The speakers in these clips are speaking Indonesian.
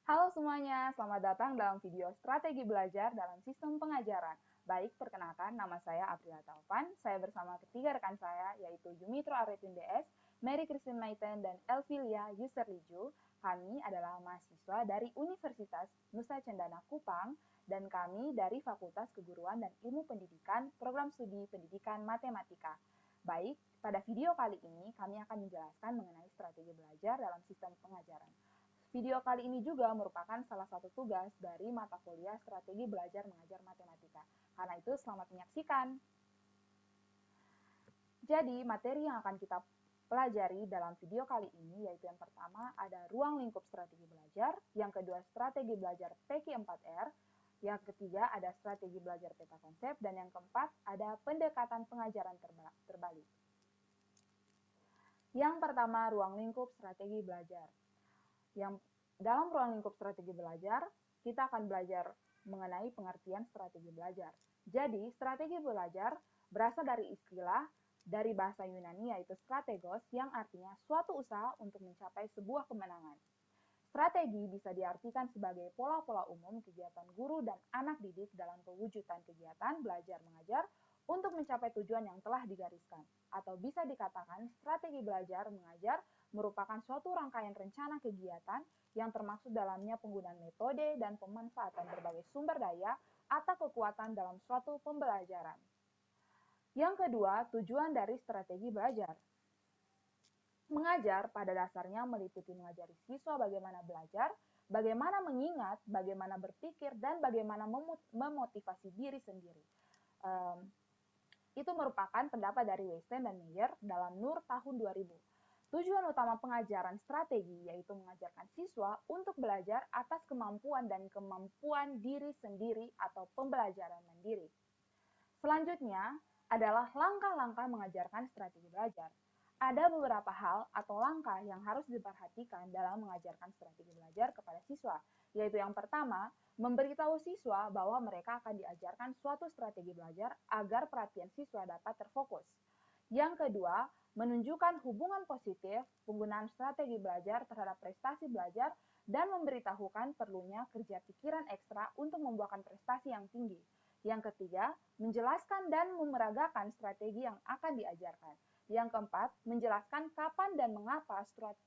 Halo semuanya, selamat datang dalam video strategi belajar dalam sistem pengajaran. Baik, perkenalkan nama saya Aprila Taufan. Saya bersama ketiga rekan saya yaitu Yumitro Arifin DS, Mary Christine Maiten, dan Elvilia Yuserliju. Kami adalah mahasiswa dari Universitas Nusa Cendana Kupang dan kami dari Fakultas Keguruan dan Ilmu Pendidikan Program Studi Pendidikan Matematika. Baik, pada video kali ini kami akan menjelaskan mengenai strategi belajar dalam sistem pengajaran. Video kali ini juga merupakan salah satu tugas dari mata kuliah Strategi Belajar Mengajar Matematika. Karena itu, selamat menyaksikan. Jadi, materi yang akan kita pelajari dalam video kali ini yaitu yang pertama ada ruang lingkup strategi belajar, yang kedua strategi belajar PQ4R, yang ketiga ada strategi belajar peta konsep, dan yang keempat ada pendekatan pengajaran terbalik. Yang pertama, ruang lingkup strategi belajar. Yang dalam ruang lingkup strategi belajar, kita akan belajar mengenai pengertian strategi belajar. Jadi, strategi belajar berasal dari istilah dari bahasa Yunani yaitu strategos yang artinya suatu usaha untuk mencapai sebuah kemenangan. Strategi bisa diartikan sebagai pola-pola umum kegiatan guru dan anak didik dalam pewujudan kegiatan belajar mengajar untuk mencapai tujuan yang telah digariskan. Atau bisa dikatakan strategi belajar mengajar merupakan suatu rangkaian rencana kegiatan yang termasuk dalamnya penggunaan metode dan pemanfaatan berbagai sumber daya atau kekuatan dalam suatu pembelajaran. Yang kedua, tujuan dari strategi belajar. Mengajar pada dasarnya meliputi mengajari siswa bagaimana belajar, bagaimana mengingat, bagaimana berpikir, dan bagaimana memotivasi diri sendiri. Itu merupakan pendapat dari Weinstein dan Meyer dalam Nur tahun 2000. Tujuan utama pengajaran strategi yaitu mengajarkan siswa untuk belajar atas kemampuan dan kemampuan diri sendiri atau pembelajaran mandiri. Selanjutnya adalah langkah-langkah mengajarkan strategi belajar. Ada beberapa hal atau langkah yang harus diperhatikan dalam mengajarkan strategi belajar kepada siswa, yaitu yang pertama, memberitahu siswa bahwa mereka akan diajarkan suatu strategi belajar agar perhatian siswa dapat terfokus. Yang kedua, menunjukkan hubungan positif penggunaan strategi belajar terhadap prestasi belajar dan memberitahukan perlunya kerja pikiran ekstra untuk membuahkan prestasi yang tinggi. Yang ketiga, menjelaskan dan memeragakan strategi yang akan diajarkan. Yang keempat, menjelaskan kapan dan mengapa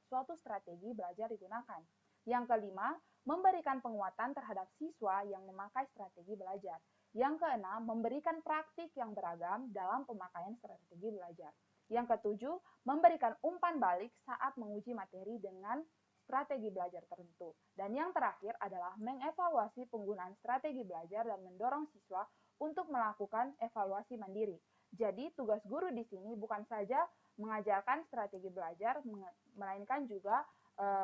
suatu strategi belajar digunakan. Yang kelima, memberikan penguatan terhadap siswa yang memakai strategi belajar. Yang keenam, memberikan praktik yang beragam dalam pemakaian strategi belajar. Yang ketujuh, memberikan umpan balik saat menguji materi dengan strategi belajar tertentu. Dan yang terakhir adalah mengevaluasi penggunaan strategi belajar dan mendorong siswa untuk melakukan evaluasi mandiri. Jadi, tugas guru di sini bukan saja mengajarkan strategi belajar, melainkan juga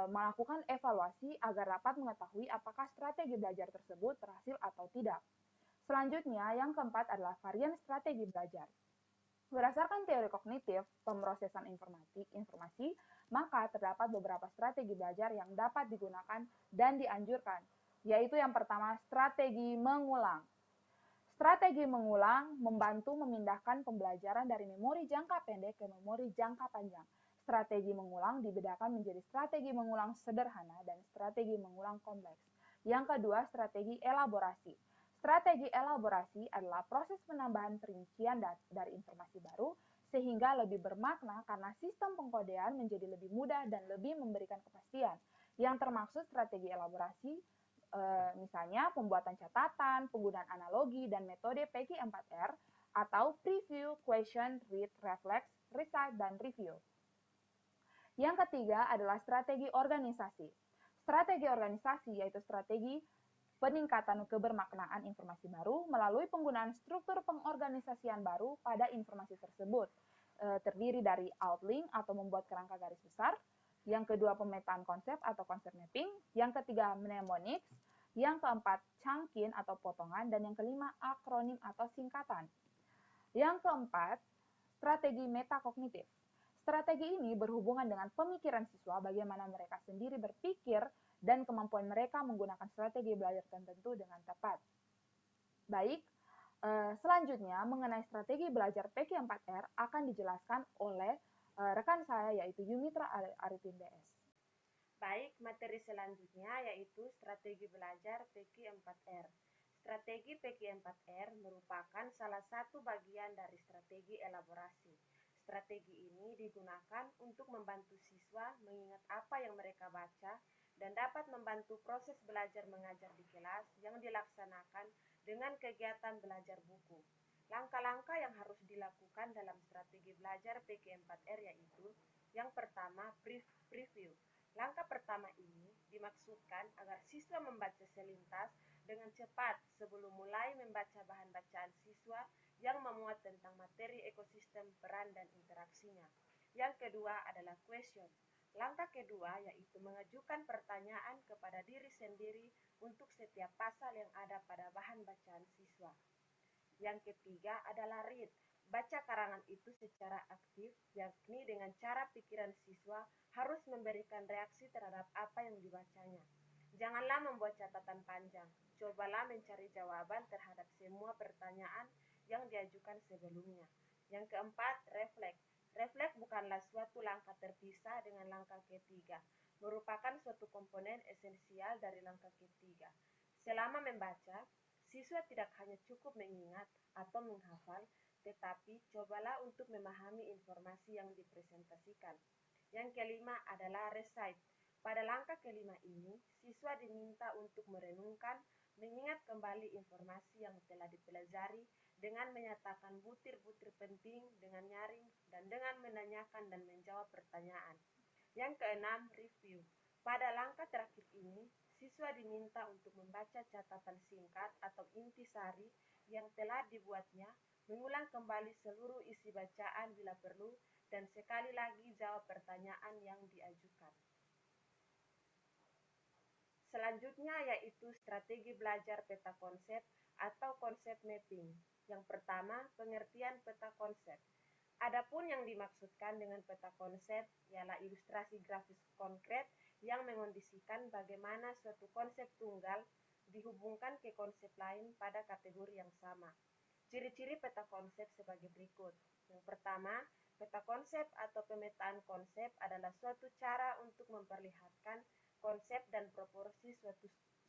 melakukan evaluasi agar dapat mengetahui apakah strategi belajar tersebut berhasil atau tidak. Selanjutnya, yang keempat adalah varian strategi belajar. Berdasarkan teori kognitif pemrosesan informasi, maka terdapat beberapa strategi belajar yang dapat digunakan dan dianjurkan, yaitu yang pertama, strategi mengulang. Strategi mengulang membantu memindahkan pembelajaran dari memori jangka pendek ke memori jangka panjang. Strategi mengulang dibedakan menjadi strategi mengulang sederhana dan strategi mengulang kompleks. Yang kedua, strategi elaborasi. Strategi elaborasi adalah proses penambahan perincian dari informasi baru sehingga lebih bermakna karena sistem pengkodean menjadi lebih mudah dan lebih memberikan kepastian. Yang termaksud strategi elaborasi misalnya pembuatan catatan, penggunaan analogi, dan metode PQ4R atau preview, question, read, reflect, recite, dan review. Yang ketiga adalah strategi organisasi. Strategi organisasi yaitu strategi peningkatan kebermaknaan informasi baru melalui penggunaan struktur pengorganisasian baru pada informasi tersebut. Terdiri dari outlink atau membuat kerangka garis besar, yang kedua pemetaan konsep atau konsep mapping, yang ketiga mnemonics, yang keempat chunking atau potongan, dan yang kelima akronim atau singkatan. Yang keempat, strategi metakognitif. Strategi ini berhubungan dengan pemikiran siswa bagaimana mereka sendiri berpikir dan kemampuan mereka menggunakan strategi belajar tertentu dengan tepat. Baik, selanjutnya mengenai strategi belajar PQ4R akan dijelaskan oleh rekan saya yaitu Yumitra Arifin DS. Baik, materi selanjutnya yaitu strategi belajar PQ4R. Strategi PQ4R merupakan salah satu bagian dari strategi elaborasi. Strategi ini digunakan untuk membantu siswa mengingat apa yang mereka baca dan dapat membantu proses belajar mengajar di kelas yang dilaksanakan dengan kegiatan belajar buku. Langkah-langkah yang harus dilakukan dalam strategi belajar PQ4R yaitu yang pertama, preview. Langkah pertama ini dimaksudkan agar siswa membaca selintas dengan cepat sebelum mulai membaca bahan bacaan siswa yang memuat tentang materi ekosistem peran dan interaksinya. Yang kedua adalah question. Langkah kedua yaitu mengajukan pertanyaan kepada diri sendiri untuk setiap pasal yang ada pada bahan bacaan siswa. Yang ketiga adalah read. Baca karangan itu secara aktif, yakni dengan cara pikiran siswa harus memberikan reaksi terhadap apa yang dibacanya. Janganlah membuat catatan panjang. Cobalah mencari jawaban terhadap semua pertanyaan yang diajukan sebelumnya. Yang keempat, refleks. Refleks bukanlah suatu langkah terpisah dengan langkah ketiga, merupakan suatu komponen esensial dari langkah ketiga. Selama membaca, siswa tidak hanya cukup mengingat atau menghafal, tetapi cobalah untuk memahami informasi yang dipresentasikan. Yang kelima adalah recite. Pada langkah kelima ini, siswa diminta untuk merenungkan, mengingat kembali informasi yang telah dipelajari dengan menyatakan butir-butir penting dengan nyaring dan dengan menanyakan dan menjawab pertanyaan. Yang keenam, review. Pada langkah terakhir ini, siswa diminta untuk membaca catatan singkat atau intisari yang telah dibuatnya, mengulang kembali seluruh isi bacaan bila perlu, dan sekali lagi jawab pertanyaan yang diajukan. Selanjutnya yaitu strategi belajar peta konsep atau konsep mapping. Yang pertama, pengertian peta konsep. Adapun yang dimaksudkan dengan peta konsep ialah ilustrasi grafis konkret yang mengondisikan bagaimana suatu konsep tunggal dihubungkan ke konsep lain pada kategori yang sama. Ciri-ciri peta konsep sebagai berikut. Yang pertama, peta konsep atau pemetaan konsep adalah suatu cara untuk memperlihatkan konsep dan proporsi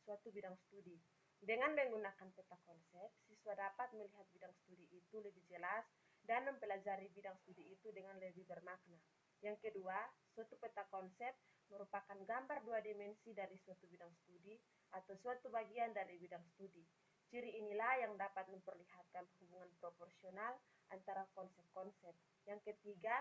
suatu bidang studi. Dengan menggunakan peta konsep, siswa dapat melihat bidang studi itu lebih jelas dan mempelajari bidang studi itu dengan lebih bermakna. Yang kedua, suatu peta konsep merupakan gambar dua dimensi dari suatu bidang studi atau suatu bagian dari bidang studi. Ciri inilah yang dapat memperlihatkan hubungan proporsional antara konsep-konsep. Yang ketiga,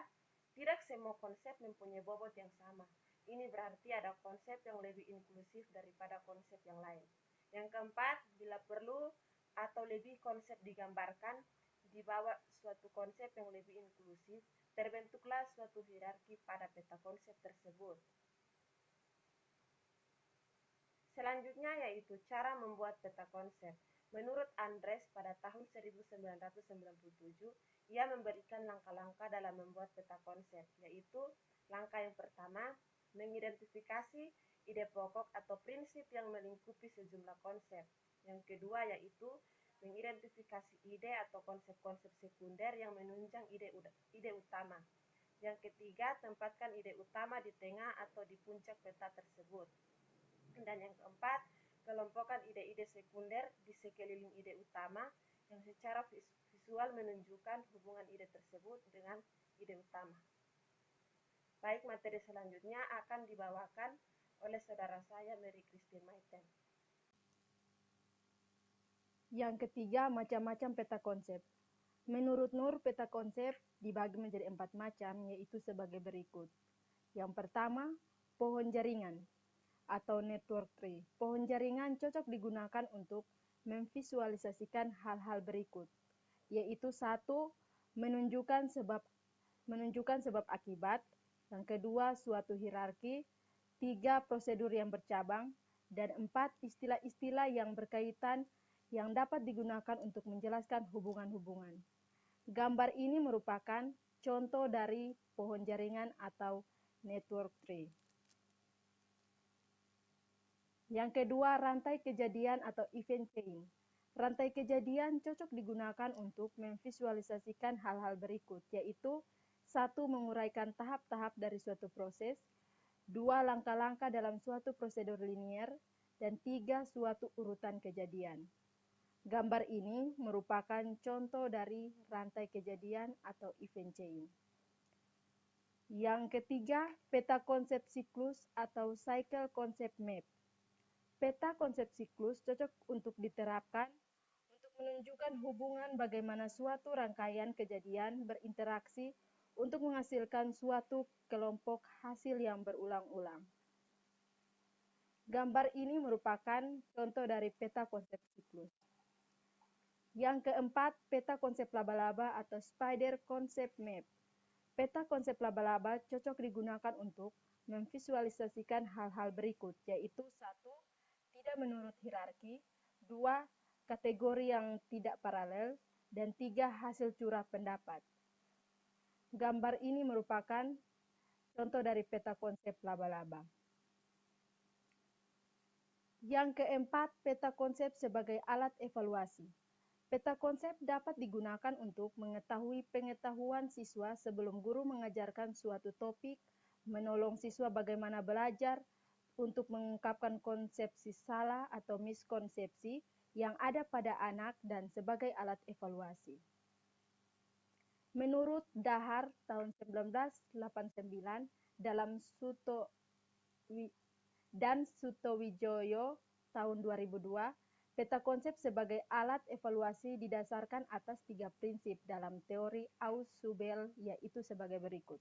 tidak semua konsep mempunyai bobot yang sama. Ini berarti ada konsep yang lebih inklusif daripada konsep yang lain. Yang keempat, bila perlu atau lebih konsep digambarkan di bawah suatu konsep yang lebih inklusif, terbentuklah suatu hierarki pada peta konsep tersebut. Selanjutnya yaitu cara membuat peta konsep. Menurut Andres pada tahun 1997, ia memberikan langkah-langkah dalam membuat peta konsep, yaitu langkah yang pertama, mengidentifikasi ide pokok atau prinsip yang melingkupi sejumlah konsep. Yang kedua yaitu mengidentifikasi ide atau konsep-konsep sekunder yang menunjang ide utama. Yang ketiga, tempatkan ide utama di tengah atau di puncak peta tersebut. Dan yang keempat, kelompokkan ide-ide sekunder di sekeliling ide utama yang secara visual menunjukkan hubungan ide tersebut dengan ide utama. Baik, materi selanjutnya akan dibawakan oleh saudara saya Mary Christine Maiten. Yang ketiga, macam-macam peta konsep. Menurut Nur, peta konsep dibagi menjadi 4 macam, yaitu sebagai berikut. Yang pertama, pohon jaringan atau network tree. Pohon jaringan cocok digunakan untuk memvisualisasikan hal-hal berikut, yaitu 1. Menunjukkan sebab akibat. Yang kedua, suatu hierarki. 3. Prosedur yang bercabang. Dan 4. Istilah-istilah yang berkaitan yang dapat digunakan untuk menjelaskan hubungan-hubungan. Gambar ini merupakan contoh dari pohon jaringan atau network tree. Yang kedua, rantai kejadian atau event chain. Rantai kejadian cocok digunakan untuk memvisualisasikan hal-hal berikut, yaitu 1. Menguraikan tahap-tahap dari suatu proses. 2 langkah-langkah dalam suatu prosedur linier, dan 3 suatu urutan kejadian. Gambar ini merupakan contoh dari rantai kejadian atau event chain. Yang ketiga, peta konsep siklus atau cycle concept map. Peta konsep siklus cocok untuk diterapkan untuk menunjukkan hubungan bagaimana suatu rangkaian kejadian berinteraksi untuk menghasilkan suatu kelompok hasil yang berulang-ulang. Gambar ini merupakan contoh dari peta konsep siklus. Yang keempat, peta konsep laba-laba atau spider concept map. Peta konsep laba-laba cocok digunakan untuk memvisualisasikan hal-hal berikut, yaitu 1. Tidak menurut hierarki, 2. Kategori yang tidak paralel, dan 3. Hasil curah pendapat. Gambar ini merupakan contoh dari peta konsep laba-laba. Yang keempat, peta konsep sebagai alat evaluasi. Peta konsep dapat digunakan untuk mengetahui pengetahuan siswa sebelum guru mengajarkan suatu topik, menolong siswa bagaimana belajar, untuk mengungkapkan konsepsi salah atau miskonsepsi yang ada pada anak, dan sebagai alat evaluasi. Menurut Dahar tahun 1989 dalam Sutowijoyo tahun 2002, peta konsep sebagai alat evaluasi didasarkan atas 3 prinsip dalam teori Ausubel, yaitu sebagai berikut.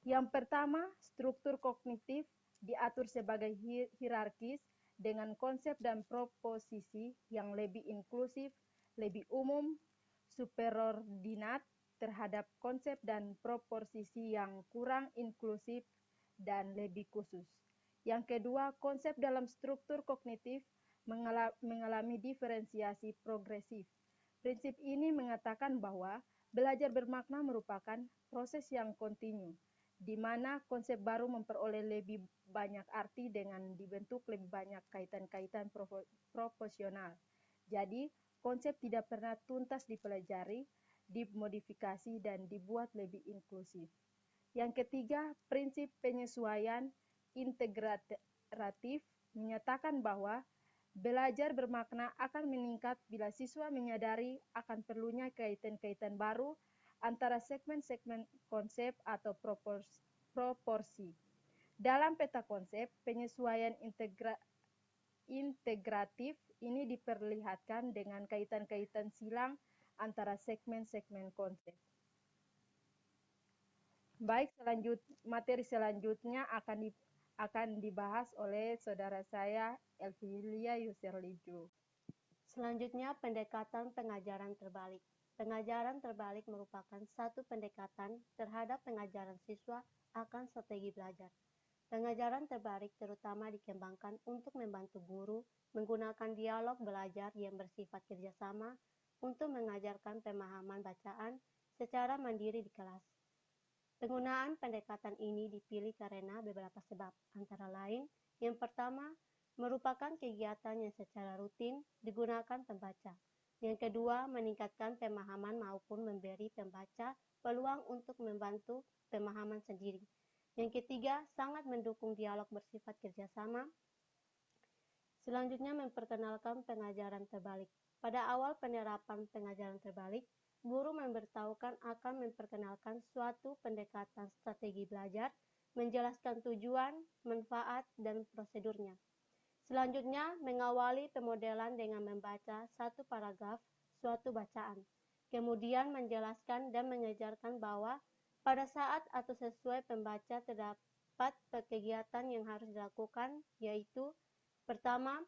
Yang pertama, struktur kognitif diatur sebagai hierarkis dengan konsep dan proposisi yang lebih inklusif, lebih umum, superordinat terhadap konsep dan proposisi yang kurang inklusif dan lebih khusus. Yang kedua, konsep dalam struktur kognitif mengalami diferensiasi progresif. Prinsip ini mengatakan bahwa belajar bermakna merupakan proses yang kontinu, di mana konsep baru memperoleh lebih banyak arti dengan dibentuk lebih banyak kaitan-kaitan proporsional. Jadi, konsep tidak pernah tuntas dipelajari, dimodifikasi, dan dibuat lebih inklusif. Yang ketiga, prinsip penyesuaian integratif menyatakan bahwa belajar bermakna akan meningkat bila siswa menyadari akan perlunya kaitan-kaitan baru antara segmen-segmen konsep atau proporsi. Dalam peta konsep, penyesuaian integratif ini diperlihatkan dengan kaitan-kaitan silang antara segmen-segmen konsep. Baik, materi selanjutnya akan dibahas oleh saudara saya, Elvilia Yuserliju. Selanjutnya, pendekatan pengajaran terbalik. Pengajaran terbalik merupakan satu pendekatan terhadap pengajaran siswa akan strategi belajar. Pengajaran terbalik terutama dikembangkan untuk membantu guru menggunakan dialog belajar yang bersifat kerjasama untuk mengajarkan pemahaman bacaan secara mandiri di kelas. Penggunaan pendekatan ini dipilih karena beberapa sebab, antara lain, yang pertama, merupakan kegiatan yang secara rutin digunakan pembaca. Yang kedua, meningkatkan pemahaman maupun memberi pembaca peluang untuk membantu pemahaman sendiri. Yang ketiga, sangat mendukung dialog bersifat kerjasama. Selanjutnya, memperkenalkan pengajaran terbalik. Pada awal penerapan pengajaran terbalik, guru memberitahukan akan memperkenalkan suatu pendekatan strategi belajar, menjelaskan tujuan, manfaat, dan prosedurnya. Selanjutnya, mengawali pemodelan dengan membaca satu paragraf suatu bacaan. Kemudian menjelaskan dan mengajarkan bahwa pada saat atau sesuai pembaca terdapat kegiatan yang harus dilakukan, yaitu pertama,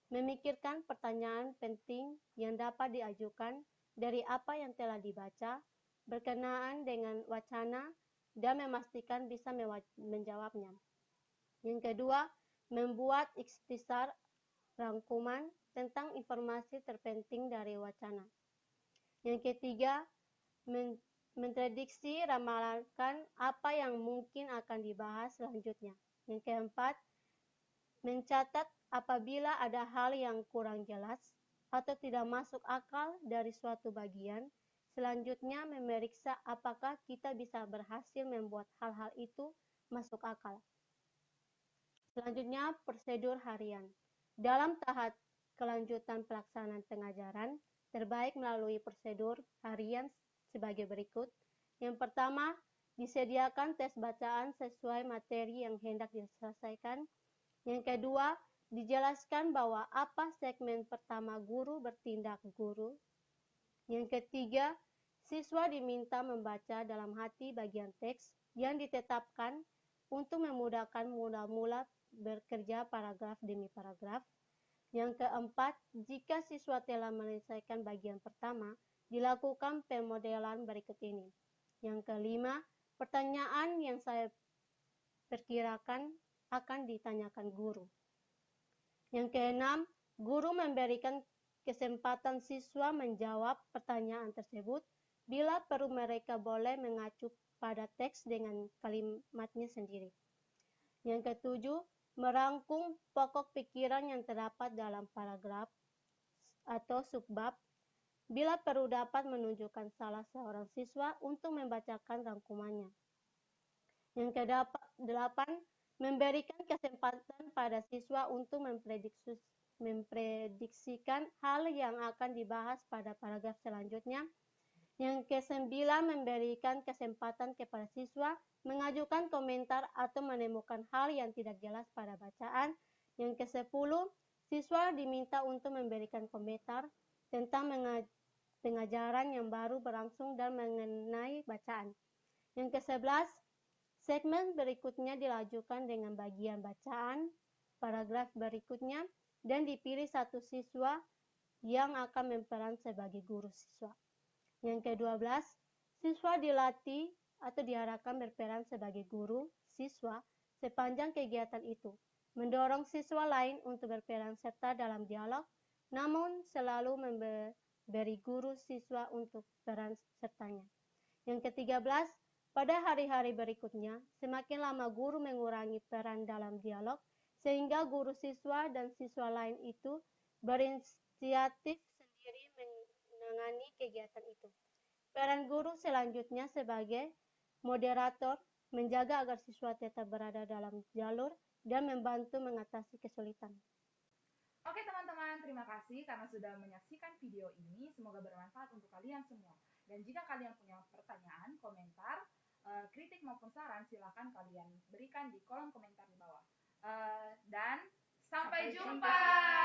memikirkan pertanyaan penting yang dapat diajukan dari apa yang telah dibaca berkenaan dengan wacana dan memastikan bisa menjawabnya. Yang kedua, membuat ikhtisar rangkuman tentang informasi terpenting dari wacana. Yang ketiga, memprediksi ramalan apa yang mungkin akan dibahas selanjutnya. Yang keempat, mencatat apabila ada hal yang kurang jelas atau tidak masuk akal dari suatu bagian. Selanjutnya, memeriksa apakah kita bisa berhasil membuat hal-hal itu masuk akal. Selanjutnya, prosedur harian. Dalam tahap kelanjutan pelaksanaan pengajaran, terbaik melalui prosedur harian sebagai berikut. Yang pertama, disediakan tes bacaan sesuai materi yang hendak diselesaikan. Yang kedua, dijelaskan bahwa apa segmen pertama guru bertindak guru. Yang ketiga, siswa diminta membaca dalam hati bagian teks yang ditetapkan untuk memudahkan mula-mula bekerja paragraf demi paragraf. Yang keempat, jika siswa telah menyelesaikan bagian pertama, dilakukan pemodelan berikut ini. Yang kelima, pertanyaan yang saya perkirakan akan ditanyakan guru. Yang keenam, guru memberikan kesempatan siswa menjawab pertanyaan tersebut. Bila perlu, mereka boleh mengacu pada teks dengan kalimatnya sendiri. Yang ketujuh, merangkum pokok pikiran yang terdapat dalam paragraf atau subbab. Bila perlu, dapat menunjukkan salah seorang siswa untuk membacakan rangkumannya. Yang kedelapan, memberikan kesempatan pada siswa untuk memprediksikan hal yang akan dibahas pada paragraf selanjutnya. Yang kesembilan, memberikan kesempatan kepada siswa mengajukan komentar atau menemukan hal yang tidak jelas pada bacaan. Yang kesepuluh, siswa diminta untuk memberikan komentar tentang pengajaran yang baru berlangsung dan mengenai bacaan. Yang kesebelas, segmen berikutnya dilanjutkan dengan bagian bacaan paragraf berikutnya dan dipilih satu siswa yang akan berperan sebagai guru siswa. Yang ke-12, siswa dilatih atau diharapkan berperan sebagai guru siswa sepanjang kegiatan itu, mendorong siswa lain untuk berperan serta dalam dialog, namun selalu memberi guru siswa untuk peran sertanya. Yang ke-13, pada hari-hari berikutnya, semakin lama guru mengurangi peran dalam dialog, sehingga guru siswa dan siswa lain itu berinisiatif sendiri menangani kegiatan itu. Peran guru selanjutnya sebagai moderator, menjaga agar siswa tetap berada dalam jalur dan membantu mengatasi kesulitan. Oke teman-teman, terima kasih karena sudah menyaksikan video ini. Semoga bermanfaat untuk kalian semua. Dan jika kalian punya pertanyaan, komentar, kritik maupun saran, silakan kalian berikan di kolom komentar di bawah. Dan sampai jumpa!